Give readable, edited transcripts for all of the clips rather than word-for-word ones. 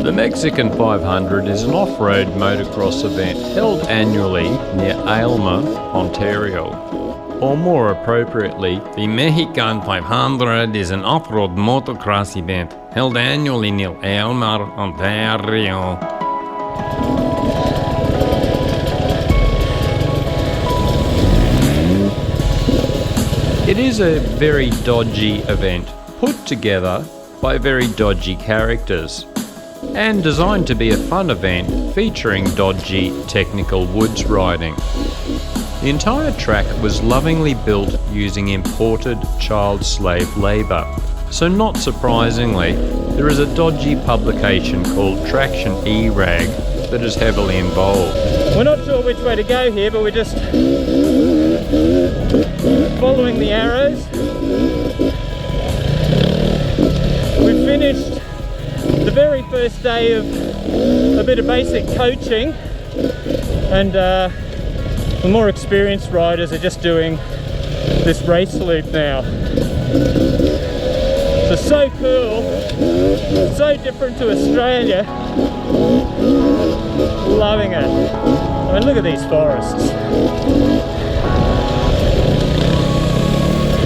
The Mexican 500 is an off-road motocross event held annually near Aylmer, Ontario. Or more appropriately, the Mexican 500 is an off-road motocross event held annually near Aylmer, Ontario. It is a very dodgy event, put together by very dodgy characters, and designed to be a fun event featuring dodgy technical woods riding. The entire track was lovingly built using imported child slave labour, so not surprisingly, there is a dodgy publication called Traction eRag that is heavily involved. We're not sure which way to go here, but we're just following the arrows. We finished the very first day of a bit of basic coaching, and the more experienced riders are just doing this race loop now. So cool, so different to Australia. Loving it. I mean, look at these forests.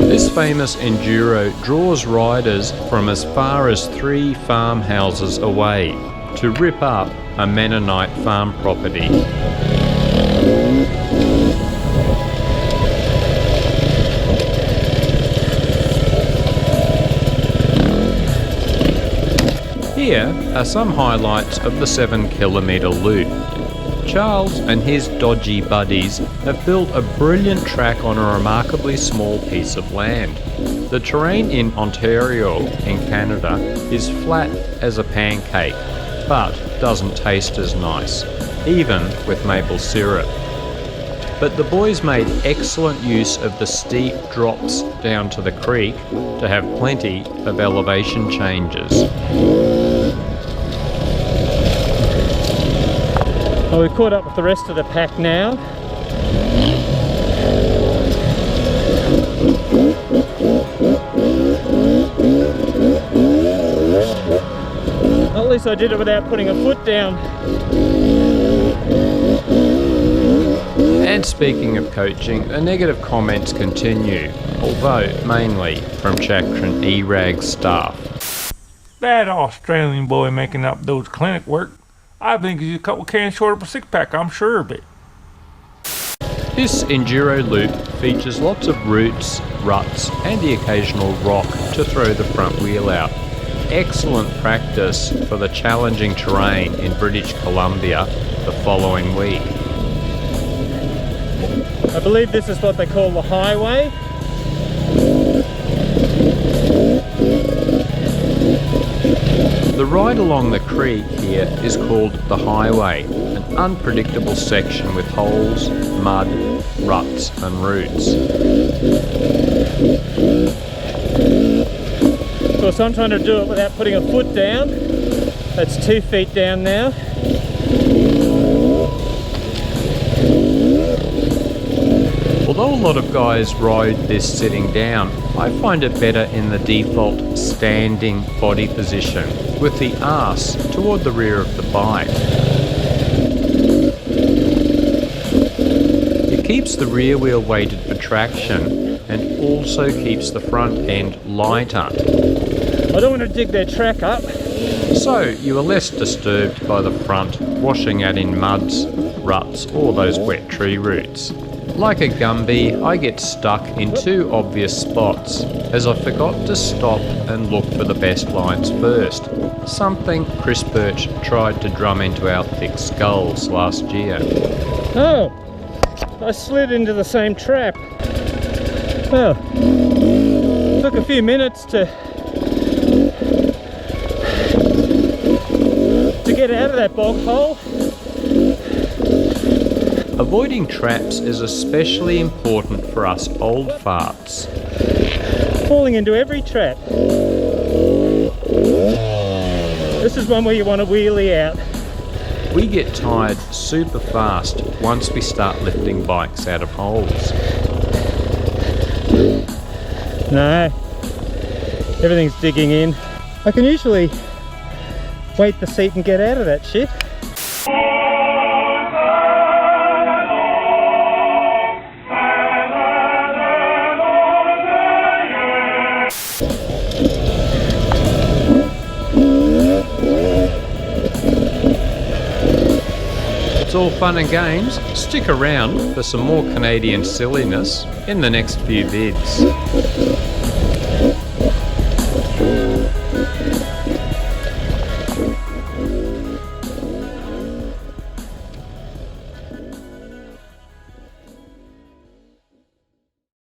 This famous enduro draws riders from as far as 3 farmhouses away to rip up a Mennonite farm property. Here are some highlights of the 7-kilometre loop. Charles and his dodgy buddies have built a brilliant track on a remarkably small piece of land. The terrain in Ontario, in Canada, is flat as a pancake, but doesn't taste as nice, even with maple syrup. But the boys made excellent use of the steep drops down to the creek to have plenty of elevation changes. Well, we've caught up with the rest of the pack now. At least I did it without putting a foot down. And speaking of coaching, the negative comments continue, although mainly from Traction eRag staff. That Australian boy making up those clinic work, I think he's a couple cans short of a 6-pack, I'm sure of it. This enduro loop features lots of roots, ruts and the occasional rock to throw the front wheel out. Excellent practice for the challenging terrain in British Columbia the following week. I believe this is what they call the highway. The ride along the creek here is called the highway, an unpredictable section with holes, mud, ruts and roots. Of course, I'm trying to do it without putting a foot down. That's 2 feet down now. Although a lot of guys ride this sitting down, I find it better in the default standing body position, with the arse toward the rear of the bike. It keeps the rear wheel weighted for traction and also keeps the front end lighter. I don't want to dig their track up. So you are less disturbed by the front washing out in muds, ruts or those wet tree roots. Like a Gumby, I get stuck in 2 obvious spots as I forgot to stop and look for the best lines first, something Chris Birch tried to drum into our thick skulls last year. Oh, I slid into the same trap. Well, took a few minutes to get out of that bog hole. Avoiding traps is especially important for us old farts. Falling into every trap. This is one where you want to wheelie out. We get tired super fast once we start lifting bikes out of holes. No, everything's digging in. I can usually wait the seat and get out of that shit. It's all fun and games. Stick around for some more Canadian silliness in the next few vids.